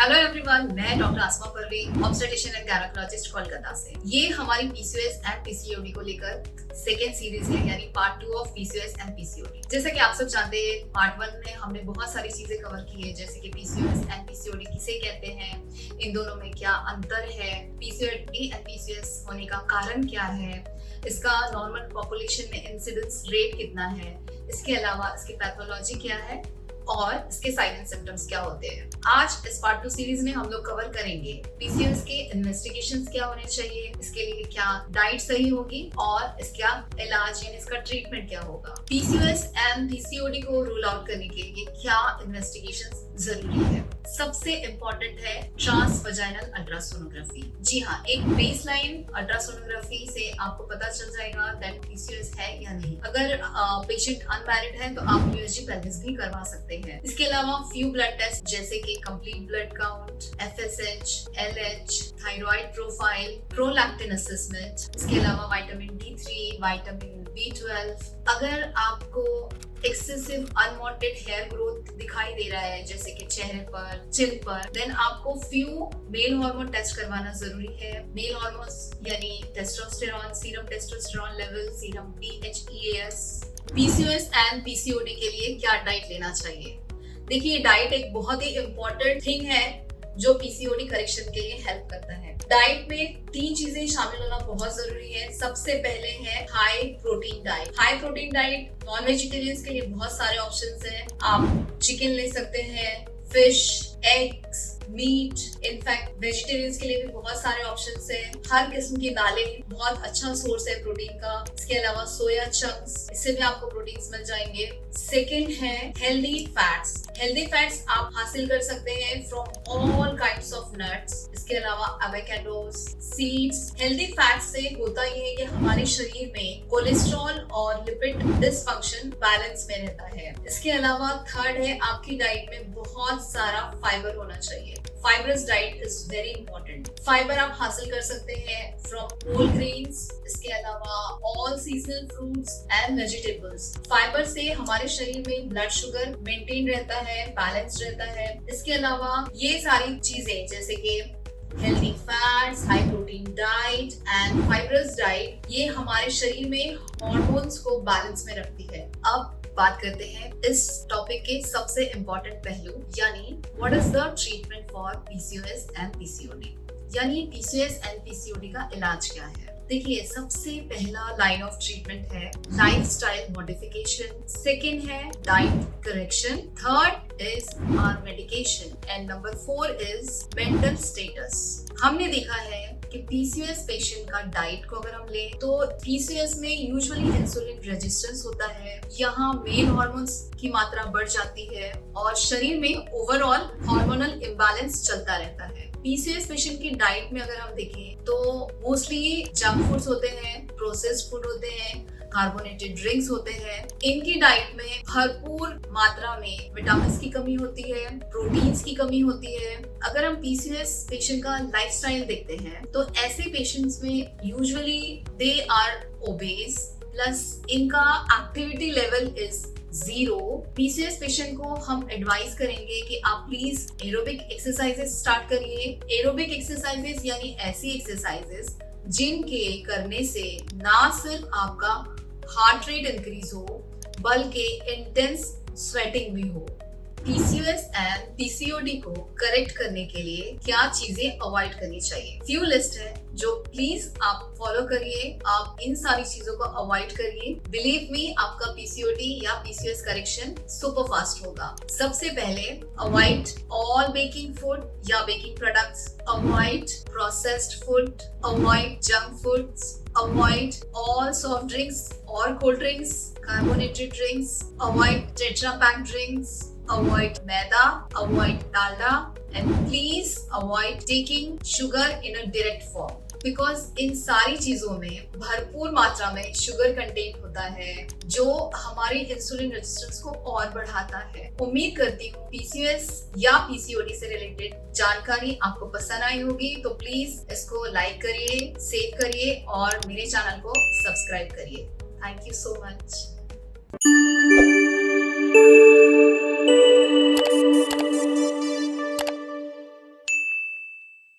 Hello everyone, मैं doctor Asma Parveen, obstetrician and gynaecologist Kolkata से। ये हमारी पीसीओएस एंड पीसीओडी को लेकर सेकेंड सीरीज है, यानी part 2 of PCOS and PCOD. जैसा कि आप सब जानते हैं, पार्ट 1 में हमने बहुत सारी चीजें कवर की है, जैसे कि पीसीओएस एंड पीसीओडी किसे कहते हैं, इन दोनों में क्या अंतर है, पीसीओडी एंड पीसीओएस होने का कारण क्या है, इसका नॉर्मल पॉपुलेशन में इंसिडेंस रेट कितना है, इसके अलावा इसकी पैथोलॉजी क्या है और इसके साइन एंड सिम्टम्स क्या होते हैं। आज इस पार्ट 2 सीरीज में हम लोग कवर करेंगे पीसीओएस के इन्वेस्टिगेशंस क्या होने चाहिए, इसके लिए क्या डाइट सही होगी और इसका इलाज यानी इसका ट्रीटमेंट क्या होगा। पीसीओएस एंड पीसीओडी को रूल आउट करने के लिए क्या इन्वेस्टिगेशंस जरूरी है। सबसे इम्पोर्टेंट है ट्रांसवजाइनल अल्ट्रासोनोग्राफी। जी हाँ, एक बेसलाइन अल्ट्रासोनोग्राफी से आपको पता चल जाएगा दैट पीसीओएस है या नहीं। अगर पेशेंट अनमैरिड है तो आप यूएसजी पेल्विस भी करवा सकते हैं। इसके अलावा फ्यू ब्लड टेस्ट जैसे कि complete blood count, FSH, LH, thyroid profile, prolactin assessment, इसके अलावा विटामिन D3, विटामिन B12। अगर आपको एक्सेसिव अनवांटेड हेयर ग्रोथ दिखाई दे रहा है जैसे कि चेहरे पर, चिन पर, देन आपको फ्यू मेल हार्मोन टेस्ट करवाना जरूरी है। मेल हार्मोन्स यानी testosterone, serum testosterone level, serum DHEAS। PCOS and PCOD के लिए क्या डाइट लेना चाहिए। देखिए, डाइट एक बहुत ही इम्पोर्टेंट थिंग है जो पीसीओडी करेक्शन के लिए हेल्प करता है। डाइट में 3 चीजें शामिल होना बहुत जरूरी है। सबसे पहले है high protein diet. High protein diet non vegetarians के लिए बहुत सारे ऑप्शंस हैं। आप चिकन ले सकते हैं, fish, eggs, meat. In fact vegetarians के लिए भी बहुत सारे ऑप्शंस हैं। हर किस्म की दालें बहुत अच्छा सोर्स है प्रोटीन का। इसके अलावा सोया चंक्स, इससे भी आपको प्रोटीन्स मिल जाएंगे। सेकेंड है हेल्दी फैट्स। हेल्दी फैट्स आप हासिल कर सकते हैं from all kinds of nuts. इसके अलावा एवोकाडोस, सीड्स। हेल्दी फैट्स से होता ये है कि हमारे शरीर में कोलेस्ट्रॉल और लिपिड डिसफंक्शन बैलेंस में रहता है। इसके अलावा थर्ड है आपकी डाइट में बहुत सारा फाइबर होना चाहिए। Fibrous diet is very important. Fibre आप हासिल कर सकते हैं फ्रॉम होल ग्रेन्स, इसके अलावा all seasonal fruits and vegetables. Fibre से हमारे शरीर में ब्लड शुगर मेंटेन रहता है, बैलेंस रहता है। इसके अलावा ये सारी चीजें जैसे कि healthy fats, high protein diet and fibrous diet, ये हमारे शरीर में हॉर्मोन्स को बैलेंस में रखती है। अब बात करते हैं इस टॉपिक के सबसे इम्पोर्टेंट पहलू, यानी what is the treatment for PCOS and PCOD, यानी पीसीओएस एंड पीसीओडी का इलाज क्या है। देखिए, सबसे पहला लाइन ऑफ ट्रीटमेंट है लाइफस्टाइल मॉडिफिकेशन, सेकंड है diet correction, third is our medication and number 4 is mental status. हमने देखा है कि पीसीओएस पेशेंट का डाइट को अगर हम ले तो पीसीओएस में यूजुअली इंसुलिन रेजिस्टेंस होता है। यहाँ मेल हार्मोन्स की मात्रा बढ़ जाती है और शरीर में ओवरऑल हार्मोनल इम्बैलेंस चलता रहता है। पीसीओएस पेशेंट की डाइट में अगर हम देखें तो मोस्टली जंक फूड्स होते हैं, प्रोसेस्ड फूड होते हैं, कार्बोनेटेड ड्रिंक्स होते हैं। इनकी डाइट में भरपूर मात्रा में विटामिन की कमी होती है, प्रोटीन्स की कमी होती है। अगर हम पीसीओएस पेशेंट का लाइफस्टाइल देखते हैं तो ऐसे पेशेंट्स में usually they are obese plus इनका activity level is 0। PCOS patient को हम एडवाइस करेंगे कि आप प्लीज एरोबिक एक्सरसाइजेस स्टार्ट करिए। एरोबिक एक्सरसाइजेस यानी ऐसी एक्सरसाइजेस जिनके करने से ना सिर्फ आपका हार्ट रेट इंक्रीज हो बल्कि इंटेंस स्वेटिंग भी हो। पीसीओएस एंड पीसीओडी को करेक्ट करने के लिए क्या चीजें अवॉइड करनी चाहिए, फ्यू लिस्ट है जो प्लीज आप फॉलो करिए। आप इन सारी चीजों को अवॉइड करिए। बिलीव मी, आपका पीसीओडी या पीसीओएस करेक्शन सुपर फास्ट होगा। सबसे पहले अवॉइड ऑल बेकिंग फूड या baking products, avoid processed food, avoid junk foods, avoid all soft drinks or cold drinks, carbonated drinks, avoid tetra pack drinks, avoid maida, avoid dalda, and please avoid taking sugar in a direct form. Because in सारी चीजों में भरपूर मात्रा में sugar content होता है जो हमारी इंसुलिन रेजिस्टेंस को और बढ़ाता है। उम्मीद करती हूँ पीसीओएस या पीसीओडी से रिलेटेड जानकारी आपको पसंद आई होगी, तो प्लीज इसको लाइक करिए, सेव करिए और मेरे चैनल को सब्सक्राइब करिए। Thank you so much.